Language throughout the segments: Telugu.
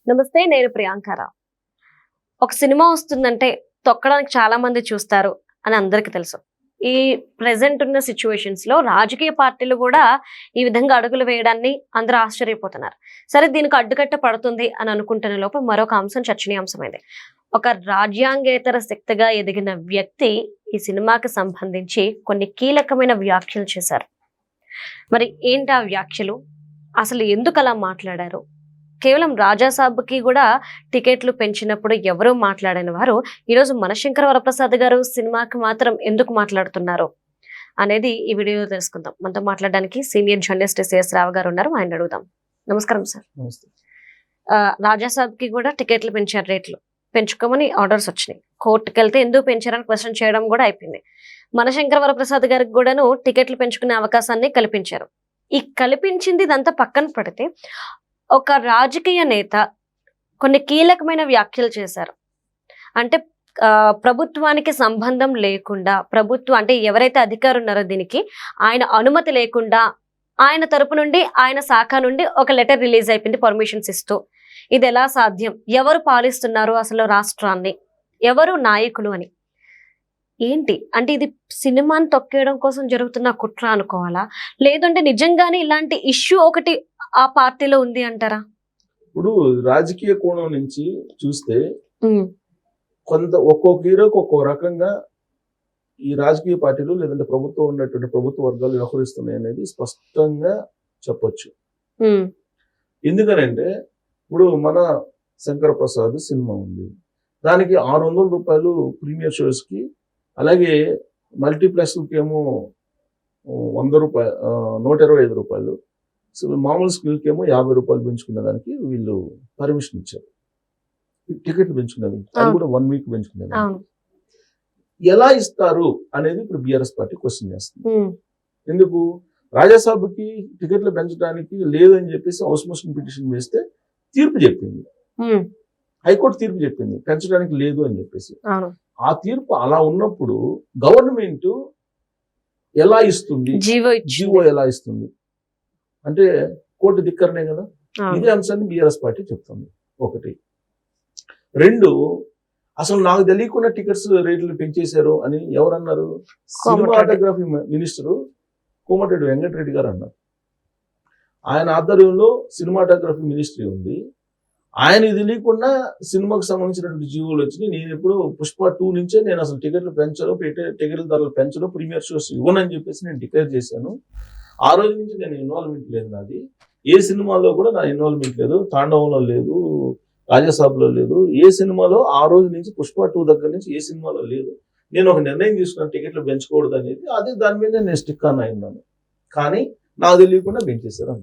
నమస్తే, నేను ప్రియాంకారావు. ఒక సినిమా వస్తుందంటే తొక్కడానికి చాలా మంది చూస్తారు అని అందరికీ తెలుసు. ఈ ప్రెసెంట్ ఉన్న సిచ్యువేషన్స్ లో రాజకీయ పార్టీలు కూడా ఈ విధంగా అడుగులు వేయడాన్ని అందరూ ఆశ్చర్యపోతున్నారు. సరే, దీనికి అడ్డుకట్ట పడుతుంది అని అనుకుంటున్న లోపు మరొక అంశం చర్చనీయాంశమైంది. ఒక రాజ్యాంగేతర శక్తిగా ఎదిగిన వ్యక్తి ఈ సినిమాకి సంబంధించి కొన్ని కీలకమైన వ్యాఖ్యలు చేశారు. మరి ఏంటి ఆ వ్యాఖ్యలు? అసలు ఎందుకు అలా మాట్లాడారు? కేవలం రాజాసాబ్కి కూడా టికెట్లు పెంచినప్పుడు ఎవరూ మాట్లాడని వారు ఈరోజు మనశంకర వరప్రసాద్ గారు సినిమాకి మాత్రం ఎందుకు మాట్లాడుతున్నారు అనేది ఈ వీడియోలో తెలుసుకుందాం. మనతో మాట్లాడడానికి సీనియర్ జర్నలిస్ట్ సిఎస్ రావు గారు ఉన్నారు, ఆయన అడుగుదాం. నమస్కారం సార్. రాజాసాబ్కి కూడా టికెట్లు పెంచారు, రేట్లు పెంచుకోమని ఆర్డర్స్ వచ్చినాయి. కోర్టుకు వెళ్తే ఎందుకు పెంచారని క్వశ్చన్ చేయడం కూడా అయిపోయింది. మనశంకర వరప్రసాద్ గారికి కూడాను టికెట్లు పెంచుకునే అవకాశాన్ని కల్పించారు. ఈ కల్పించింది ఇదంతా పక్కన పెడితే ఒక రాజకీయ నేత కొన్ని కీలకమైన వ్యాఖ్యలు చేశారు. అంటే ప్రభుత్వానికి సంబంధం లేకుండా, ప్రభుత్వం అంటే ఎవరైతే అధికారులు ఉన్నారో దీనికి ఆయన అనుమతి లేకుండా ఆయన తరపు నుండి, ఆయన శాఖ నుండి ఒక లెటర్ రిలీజ్ అయిపోయింది పర్మిషన్స్ ఇస్తూ. ఇది ఎలా సాధ్యం? ఎవరు పాలిస్తున్నారు అసలు రాష్ట్రాన్ని? ఎవరు నాయకులు అని? ఏంటి అంటే ఇది సినిమాని తొక్కేయడం కోసం జరుగుతున్న కుట్ర అనుకోవాలా, లేదంటే నిజంగానే ఇలాంటి ఇష్యూ ఒకటి ఆ పార్టీలో ఉంది అంటారా? ఇప్పుడు రాజకీయ కోణం నుంచి చూస్తే ఒక్కొక్క హీరోకి ఒక్కో రకంగా ఈ రాజకీయ పార్టీలు లేదంటే ప్రభుత్వం ఉన్నటువంటి ప్రభుత్వ వర్గాలు వ్యవహరిస్తున్నాయి అనేది స్పష్టంగా చెప్పొచ్చు. ఎందుకనంటే ఇప్పుడు మన శంకర ప్రసాద్ సినిమా ఉంది, దానికి 600 రూపాయలు ప్రీమియర్ షోస్ కి, అలాగే మల్టీప్లెక్స్కి ఏమో 100 రూపాయలు, 125 రూపాయలు, మామూలు స్కూల్కి ఏమో 50 రూపాయలు పెంచుకునే దానికి వీళ్ళు పర్మిషన్ ఇచ్చారు. టికెట్లు పెంచుకునేది అది కూడా 1 వీక్ పెంచుకునేది. ఎలా ఇస్తారు అనేది ఇప్పుడు బీఆర్ఎస్ పార్టీ క్వశ్చన్ చేస్తుంది. ఎందుకు రాజాసాబ్కి టికెట్లు పెంచడానికి లేదని చెప్పేసి హౌస్ మోషన్ పిటిషన్ వేస్తే తీర్పు చెప్పింది, హైకోర్టు తీర్పు చెప్పింది పెంచడానికి లేదు అని చెప్పేసి. ఆ తీర్పు అలా ఉన్నప్పుడు గవర్నమెంట్ ఎలా ఇస్తుంది, జీవో ఎలా ఇస్తుంది అంటే కోర్టు ధిక్కరనే కదా. ఇదే అంశాన్ని బీఆర్ఎస్ పార్టీ చెప్తుంది. ఒకటి. రెండు, అసలు నాకు తెలియకుండా టికెట్స్ రేట్లు పెంచేశారు అని ఎవరన్నారు? సినిమాటోగ్రఫీ మినిస్టరు కోమటిరెడ్డి వెంకటరెడ్డి గారు అన్నారు. ఆయన ఆధ్వర్యంలో సినిమాటోగ్రఫీ మినిస్ట్రీ ఉంది. ఆయనకి తెలియకుండా సినిమాకు సంబంధించినటువంటి జీవోలు వచ్చినాయి. నేను ఎప్పుడు పుష్ప 2 నుంచే నేను అసలు టికెట్లు పెంచడం, టికెట్ల ధరలు పెంచడం, ప్రీమియర్ షోస్ ఇవ్వనని చెప్పేసి నేను డిక్లేర్ చేశాను. ఆ రోజు నుంచి నేను ఇన్వాల్వ్మెంట్ లేదు, నాది ఏ సినిమాలో కూడా నా ఇన్వాల్వ్మెంట్ లేదు, తాండవంలో లేదు, రాజాసాబ్లో లేదు, ఏ సినిమాలో ఆ రోజు నుంచి పుష్ప 2 దగ్గర నుంచి ఏ సినిమాలో లేదు. నేను ఒక నిర్ణయం తీసుకున్నాను టికెట్లు పెంచకూడదు అనేది. అదే దాని మీద నేను స్టిక్ ఆన్ అయినాను. కానీ నాకు తెలియకుండా పెంచేశారు.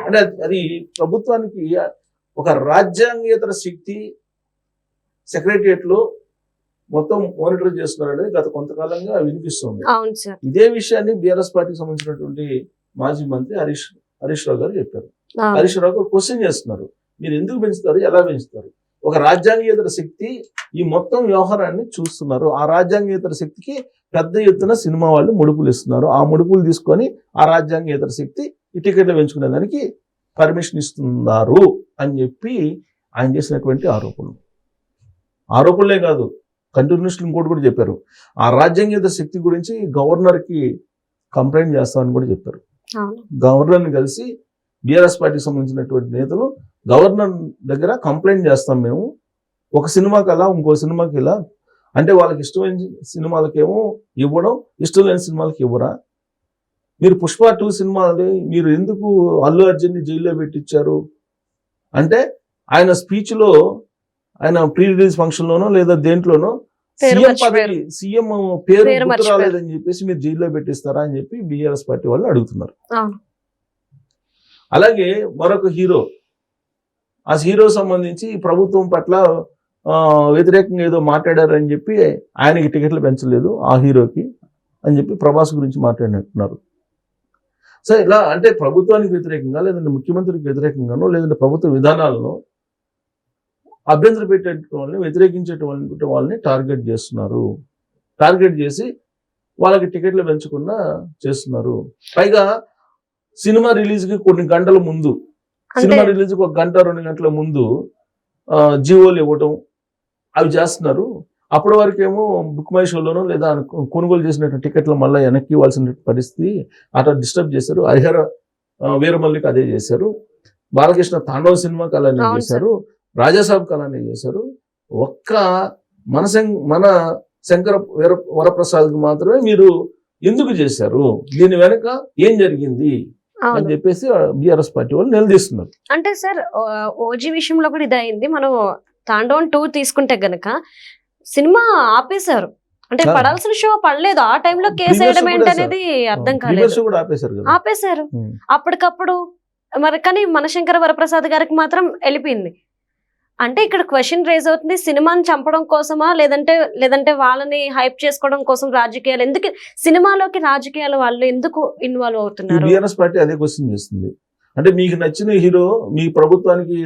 అంటే అది ప్రభుత్వానికి ఒక రాజ్యాంగేతర శక్తి సెక్రటరియట్ లో మొత్తం మానిటర్ చేస్తున్నారనేది గత కొంతకాలంగా వినిపిస్తుంది. ఇదే విషయాన్ని బీఆర్ఎస్ పార్టీకి సంబంధించినటువంటి మాజీ మంత్రి హరీష్ రావు గారు చెప్పారు. హరీష్ రావు గారు క్వశ్చన్ చేస్తున్నారు, మీరు ఎందుకు పెంచుతారు, ఎలా పెంచుతారు? ఒక రాజ్యాంగేతర శక్తి ఈ మొత్తం వ్యవహారాన్ని చూస్తున్నారు. ఆ రాజ్యాంగేతర శక్తికి పెద్ద ఎత్తున సినిమా వాళ్ళు ముడుపులు ఇస్తున్నారు. ఆ ముడుపులు తీసుకొని ఆ రాజ్యాంగేతర శక్తి ఈ టికెట్లు పెంచుకునే దానికి పర్మిషన్ ఇస్తున్నారు అని చెప్పి ఆయన చేసినటువంటి ఆరోపణలే కాదు, కంటిన్యూస్లీ ఇంకోటి కూడా చెప్పారు. ఆ రాజ్యాంగేతర శక్తి గురించి గవర్నర్కి కంప్లైంట్ చేస్తామని కూడా చెప్పారు. గవర్నర్ని కలిసి బీఆర్ఎస్ పార్టీకి సంబంధించినటువంటి నేతలు గవర్నర్ దగ్గర కంప్లైంట్ చేస్తాం మేము, ఒక సినిమాకి అలా ఇంకో సినిమాకి ఇలా, అంటే వాళ్ళకి ఇష్టమైన సినిమాలకేమో ఇవ్వడం, ఇష్టం లేని సినిమాలకి ఇవ్వరా? మీరు పుష్ప 2 సినిమాని మీరు ఎందుకు అల్లు అర్జున్ని జైల్లో పెట్టించారు అంటే, ఆయన స్పీచ్ లో, ఆయన ప్రీ రిలీజ్ ఫంక్షన్ లోనో లేదా దేంట్లోనో సీఎం పేరు రాలేదని చెప్పేసి మీరు జైల్లో పెట్టిస్తారా అని చెప్పి బీఆర్ఎస్ పార్టీ వాళ్ళు అడుగుతున్నారు. అలాగే మరొక హీరో, ఆ హీరో సంబంధించి ప్రభుత్వం పట్ల వ్యతిరేకంగా ఏదో మాట్లాడారని చెప్పి ఆయనకి టికెట్లు పెంచలేదు ఆ హీరోకి అని చెప్పి ప్రభాస్ గురించి మాట్లాడినట్టున్నారు. సో ఇలా అంటే ప్రభుత్వానికి వ్యతిరేకంగా, లేదంటే ముఖ్యమంత్రికి వ్యతిరేకంగానో, లేదంటే ప్రభుత్వ విధానాలను అభ్యంతర పెట్టేటువంటి వాళ్ళని, వ్యతిరేకించేటువంటి వాళ్ళని టార్గెట్ చేస్తున్నారు. టార్గెట్ చేసి వాళ్ళకి టికెట్లు పెంచకుండా చేస్తున్నారు. పైగా సినిమా రిలీజ్కి కొన్ని గంటల ముందు సినిమా రిలీజ్ ఒక గంట 2 గంటల ముందు జీవోలు ఇవ్వటం అవి చేస్తున్నారు. అప్పటి వరకేమో బుక్ మై షోలోనో లేదా కొనుగోలు చేసినటువంటి టికెట్లు మళ్ళీ వెనక్కి ఇవ్వాల్సిన పరిస్థితి అట్లా డిస్టర్బ్ చేశారు. హరిహర వీరమల్లికి అదే చేశారు. బాలకృష్ణ తాండవ సినిమాకి అలానే చేశారు. రాజాసాబ్కి అలానే చేశారు. ఒక్క మన శంకర వరప్రసాద్కి మాత్రమే మీరు ఎందుకు చేశారు, దీని వెనక ఏం జరిగింది అని చెప్పేసి బీఆర్ఎస్ పార్టీ వాళ్ళు నిలదీస్తున్నారు. అంటే సార్ ఓజీ విషయంలో కూడా ఇది అయింది. మనం తాండవం 2 తీసుకుంటే గనక సినిమా ఆపేశారు. అంటే పడాల్సిన షో పడలేదు. ఆ టైంలో కేసు వేయడం ఏంటనేది అర్థం కాలేదు. ఆపేశారు అప్పటికప్పుడు. మరి కానీ మనశంకర వరప్రసాద్ గారికి మాత్రం వెళ్ళిపోయింది. అంటే ఇక్కడ క్వశ్చన్ రేజ్ అవుతుంది, సినిమాని చంపడం కోసమా లేదంటే వాళ్ళని హైప్ చేసుకోవడం కోసం రాజకీయాలు ఎందుకు, సినిమాలోకి రాజకీయాలు వాళ్ళు ఎందుకు ఇన్వాల్వ్ అవుతున్నారు? బీఆర్ఎస్ పార్టీ అదే క్వశ్చన్ చేస్తుంది. అంటే మీకు నచ్చిన హీరో మీ ప్రభుత్వానికి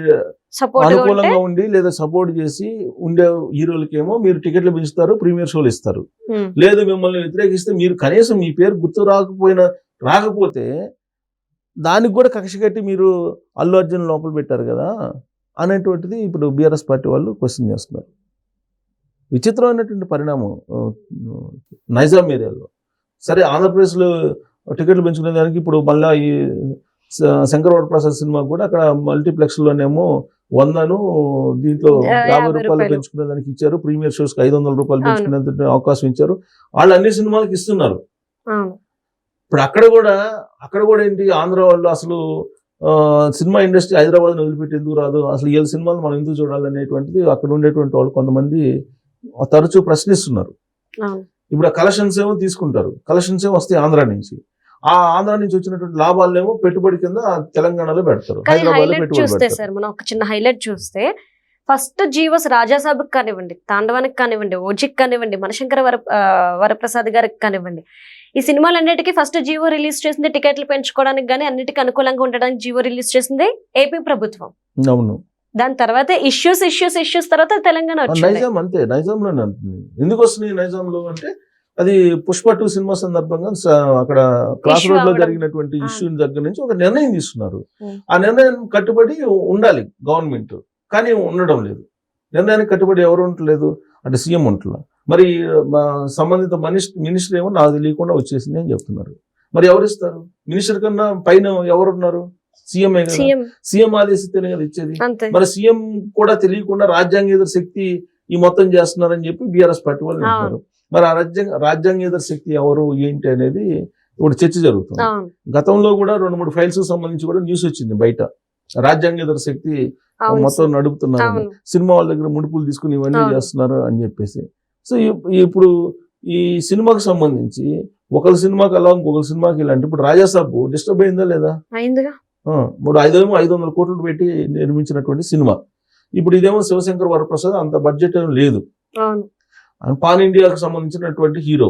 అనుకూలంగా ఉండి లేదా సపోర్ట్ చేసి ఉండే హీరోలకేమో మీరు టికెట్లు పెంచుతారు, ప్రీమియర్ షోలు ఇస్తారు. లేదు మిమ్మల్ని వ్యతిరేకిస్తే మీరు కనీసం మీ పేరు గుర్తు రాకపోతే దానికి కూడా కక్ష కట్టి మీరు అల్లు అర్జున్ లోపల పెట్టారు కదా అనేటువంటిది ఇప్పుడు బీఆర్ఎస్ పార్టీ వాళ్ళు క్వశ్చన్ చేస్తున్నారు. విచిత్రమైనటువంటి పరిణామం నైజాం ఏరియాలో. సరే ఆంధ్రప్రదేశ్లో టికెట్లు పెంచుకునే దానికి ఇప్పుడు మళ్ళీ ఈ శంకర వరప్రసాద్ సినిమా కూడా అక్కడ మల్టీప్లెక్స్లోనేమో 100 దీంట్లో 50 రూపాయలు పెంచుకునే దానికి ఇచ్చారు. ప్రీమియర్ షోస్కి 500 రూపాయలు పెంచుకునే అవకాశం ఇచ్చారు. వాళ్ళు అన్ని సినిమాలకు ఇస్తున్నారు. ఇప్పుడు అక్కడ కూడా ఏంటి, ఆంధ్ర వాళ్ళు అసలు సినిమా ఇండస్ట్రీ హైదరాబాద్ వదిలిపెట్టి ఎందుకు రాదు, అసలు ఏ సినిమాలు మనం ఎందుకు చూడాలనేటువంటిది అక్కడ ఉండేటువంటి వాళ్ళు కొంతమంది తరచూ ప్రశ్నిస్తున్నారు. ఇప్పుడు ఆ కలెక్షన్స్ ఏమో తీసుకుంటారు, కలెక్షన్స్ ఏమో వస్తాయి ఆంధ్ర నుంచి. ఆ ఆంధ్ర నుంచి వచ్చినటువంటి లాభాలేమో పెట్టుబడి కింద తెలంగాణలో పెడతారు, హైదరాబాద్ లో పెట్టుబడి పెడతారు. సార్ మనం ఒక చిన్న హైలైట్ చూస్తే ఫస్ట్ జీవోస్ రాజాసాబ్కి కానివ్వండి, తాండవానికి కానివ్వండి, ఓజికి కానివ్వండి, మనశంకర వరప్రసాద్ గారికి కానివ్వండి, ఈ సినిమాలన్నిటికీ ఫస్ట్ జీవో రిలీజ్ చేసింది టికెట్లు పెంచుకోవడానికి కానీ అన్నిటికీ అనుకూలంగా ఉండడానికి జీవో రిలీజ్ చేసింది ఏపీ ప్రభుత్వం. అవును. దాని తర్వాత ఇష్యూస్ తర్వాత తెలంగాణ వచ్చింది. నైజాం అంతే, నైజాంలోనే అంటుంది. ఎందుకు వస్తుంది నైజాంలో అంటే అది పుష్ప 2 సినిమా సందర్భంగా అక్కడ క్లాస్ రోడ్ లో జరిగినటువంటి ఇష్యూ దగ్గర నుంచి ఒక నిర్ణయం తీసుకున్నారు. ఆ నిర్ణయం కట్టుబడి ఉండాలి గవర్నమెంట్, కానీ ఉండడం లేదు. నిర్ణయానికి కట్టుబడి ఎవరు ఉండలేదు అంటే సీఎం ఉంటున్నా. మరి సంబంధిత మినిస్టర్ ఏమో నాకు తెలియకుండా వచ్చేసింది అని చెప్తున్నారు. మరి ఎవరిస్తారు? మినిస్టర్ కన్నా పైన ఎవరున్నారు? సీఎంఏ కదా. సీఎం ఆదేశిస్తేనే కదా ఇచ్చేది. మరి సీఎం కూడా తెలియకుండా రాజ్యాంగేతర శక్తి ఈ మొత్తం చేస్తున్నారని చెప్పి బీఆర్ఎస్ పార్టీ వాళ్ళు అంటున్నారు. మరి ఆ రాజ్యాంగేతర శక్తి ఎవరు ఏంటి అనేది ఇప్పుడు చర్చ జరుగుతుంది. గతంలో కూడా 2-3 ఫైల్స్ సంబంధించి కూడా న్యూస్ వచ్చింది బయట, రాజ్యాంగేతర శక్తి మొత్తం నడుపుతున్నారు, సినిమా వాళ్ళ దగ్గర ముడుపులు తీసుకుని ఇవన్నీ చేస్తున్నారు అని చెప్పేసి. సో ఇప్పుడు ఈ సినిమాకి సంబంధించి ఒకరి సినిమాకి అలా ఇంకొకరి సినిమాకి ఇలా అంటే ఇప్పుడు రాజాసాబ్ డిస్టర్బ్ అయిందా లేదా? ఇప్పుడు 500 కోట్లు పెట్టి నిర్మించినటువంటి సినిమా, ఇప్పుడు ఇదేమో శివశంకర్ వరప్రసాద్, అంత బడ్జెట్ ఏం లేదు. పాన్ ఇండియాకు సంబంధించినటువంటి హీరో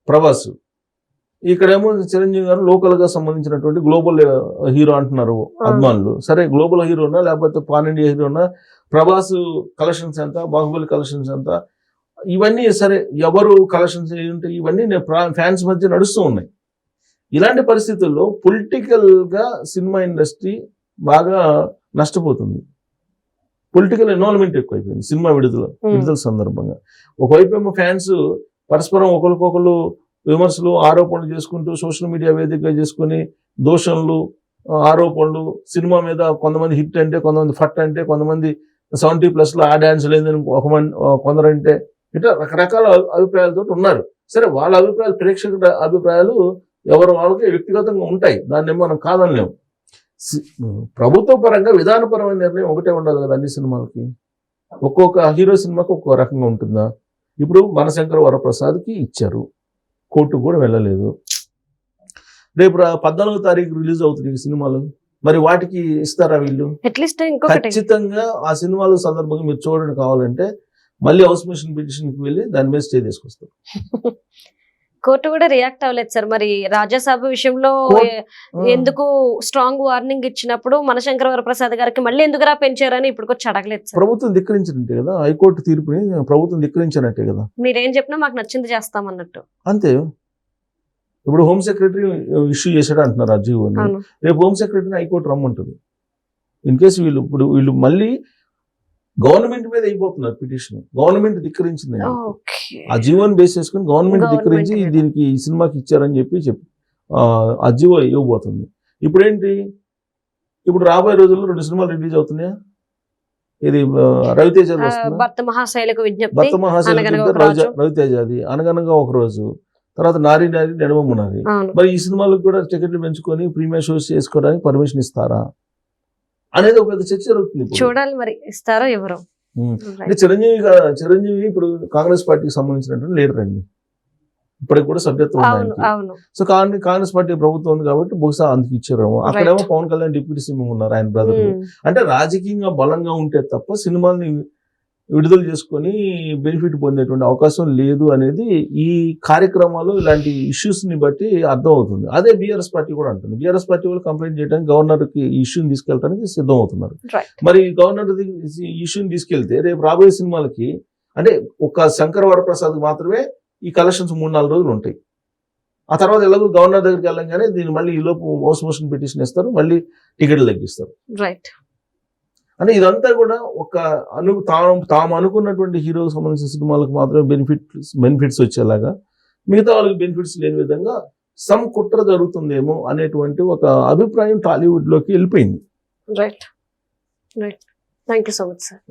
ప్రభాస్, ఇక్కడేమో చిరంజీవి గారు లోకల్ గా సంబంధించినటువంటి గ్లోబల్ హీరో అంటున్నారు అభిమానులు. సరే గ్లోబల్ హీరోనా లేకపోతే పాన్ ఇండియా హీరోనా? ప్రభాస్ కలెక్షన్స్ ఎంత, బాహుబలి కలెక్షన్స్ ఎంత, ఇవన్నీ సరే ఎవరు కలెక్షన్స్ ఏంటి, ఇవన్నీ ఫ్యాన్స్ మధ్య నడుస్తూ ఉన్నాయి. ఇలాంటి పరిస్థితుల్లో పొలిటికల్ గా సినిమా ఇండస్ట్రీ బాగా నష్టపోతుంది. పొలిటికల్ ఇన్వాల్వ్మెంట్ ఎక్కువైపోయింది సినిమా విడుదల సందర్భంగా. ఒకవైపు ఏమో ఫ్యాన్స్ పరస్పరం ఒకరికొకరు విమర్శలు ఆరోపణలు చేసుకుంటూ సోషల్ మీడియా వేదికగా చేసుకుని దోషణలు ఆరోపణలు, సినిమా మీద కొంతమంది హిట్ అంటే, కొంతమంది ఫట్ అంటే, కొంతమంది 70+ ఆ డాన్స్ లేదని కొందరంటే, ఇట్లా రకరకాల అభిప్రాయాలతో ఉన్నారు. సరే వాళ్ళ అభిప్రాయాలు, ప్రేక్షకుల అభిప్రాయాలు ఎవరు వాళ్ళకి వ్యక్తిగతంగా ఉంటాయి, దాన్ని మనం కాదనలేము. ప్రభుత్వ పరంగా విధానపరమైన నిర్ణయం ఒకటే ఉండాలి కదా అన్ని సినిమాలకి. ఒక్కొక్క హీరో సినిమాకి ఒక్కొక్క రకంగా ఉంటుందా? ఇప్పుడు మనశంకర వరప్రసాద్కి ఇచ్చారు, కోర్టుకు కూడా వెళ్ళలేదు. రేపు 14వ తారీఖు రిలీజ్ అవుతుంది సినిమాలు, మరి వాటికి ఇస్తారా వీళ్ళు? ఖచ్చితంగా ఆ సినిమాల సందర్భంగా మీరు చూడండి, కావాలంటే మళ్ళీ హౌస్ మోషన్ పిటిషన్కి వెళ్ళి దాని మీద స్టే తీసుకొస్తారు. కోర్టు కూడా రియాక్ట్ అవ్వలేదు సార్. మరి రాజ్యసభ విషయంలో ఎందుకు స్ట్రాంగ్ వార్నింగ్ ఇచ్చినప్పుడు మనశంకర వరప్రసాద్ గారికి మళ్ళీ ఎందుకురా పెంచారని ఇప్పుడు వచ్చి అడగలేదు సార్. ప్రభుత్వం ధిక్కరించినట్టే కదా, హైకోర్టు తీర్పుని ప్రభుత్వం ధిక్కరించినట్టే కదా. మీరేం చెప్పినా మాకు నచ్చింది చేస్తామన్నట్టు అంతే. ఇప్పుడు హోమ్ సెక్రటరీ ఇష్యూ చేశాడు అంటున్నారు ఆ జీవోని, రేపు హోమ్ సెక్రటరీని హైకోర్టు రమ్మంటుంది. ఇన్ కేసు వీళ్ళు మళ్ళీ గవర్నమెంట్ మీద అయిపోతున్నారు పిటిషన్. గవర్నమెంట్ ధిక్కరించింది. ఆ జీవోని బేస్ చేసుకుని గవర్నమెంట్ ధిక్కరించి మీద. దీనికి ఈ సినిమాకి ఇచ్చారని చెప్పి ఆ జీవో ఇవ్వబోతుంది. ఇప్పుడేంటి, ఇప్పుడు రాబోయే రోజుల్లో 2 సినిమాలు రిలీజ్ అవుతున్నాయా? ఇది రవితేజ భర్త మహాశైలకు విజ్ఞప్తి, భర్త మహాశైల అనగనగా ఒక రాజు. రవితేజది అనగనగా ఒక రోజు, తర్వాత నారి నడుమమునారి. అవును. మరి ఈ సినిమాలకు కూడా టికెట్లు పెంచుకొని ప్రీమియర్ షోస్ చేసుకోవడానికి పర్మిషన్ ఇస్తారా అనేది ఒక పెద్ద చర్చ జరుగుతుంది ఇప్పుడు. చూడాలి మరి ఇస్తారో ఎవరో. అంటే చిరంజీవి ఇప్పుడు కాంగ్రెస్ పార్టీకి సంబంధించినటువంటి లీడర్ అండి, ఇప్పటికి కూడా సభ్యత్వం ఉంది అవును ఆయనకి. అవును సో కాంగ్రెస్ పార్టీ ప్రభుత్వం ఉంది కాబట్టి బహుశా అందుకు ఇచ్చారేమో. అక్కడేమో పవన్ కళ్యాణ్ డిప్యూటీ సీఎం ఉన్నారు, ఆయన బ్రదర్. అంటే రాజకీయంగా బలంగా ఉంటే తప్ప సినిమాల్ని విడుదల చేసుకొని బెనిఫిట్ పొందేటువంటి అవకాశం లేదు అనేది ఈ కార్యక్రమాలు ఇలాంటి ఇష్యూస్ ని బట్టి అర్థం అవుతుంది. అదే బీఆర్ఎస్ పార్టీ కూడా అంటుంది. బీఆర్ఎస్ పార్టీ వాళ్ళు కంప్లైంట్ చేయడానికి గవర్నర్ కి ఈ ఇష్యూని తీసుకెళ్ళడానికి సిద్ధం అవుతున్నారు. మరి గవర్నర్ ఇష్యూని తీసుకెళ్తే రేపు రాబోయే సినిమాలకి అంటే ఒక శంకర్ వరప్రసాద్ మాత్రమే ఈ కలెక్షన్స్ 3-4 రోజులు ఉంటాయి. ఆ తర్వాత ఎలాగో గవర్నర్ దగ్గరికి వెళ్ళంగానే దీన్ని మళ్ళీ ఈ లోపు హౌస్ మోషన్ పిటిషన్ ఇస్తారు, మళ్ళీ టికెట్లు తగ్గిస్తారు. రైట్. అంటే ఇదంతా కూడా ఒక తాము అనుకున్నటువంటి హీరోకి సంబంధించిన సినిమాలకు మాత్రమే బెనిఫిట్స్ వచ్చేలాగా, మిగతా వాళ్ళకి బెనిఫిట్స్ లేని విధంగా సమ్ కుట్ర జరుగుతుందేమో అనేటువంటి ఒక అభిప్రాయం టాలీవుడ్ లోకి వెళ్ళిపోయింది. Right. Thank you so much sir.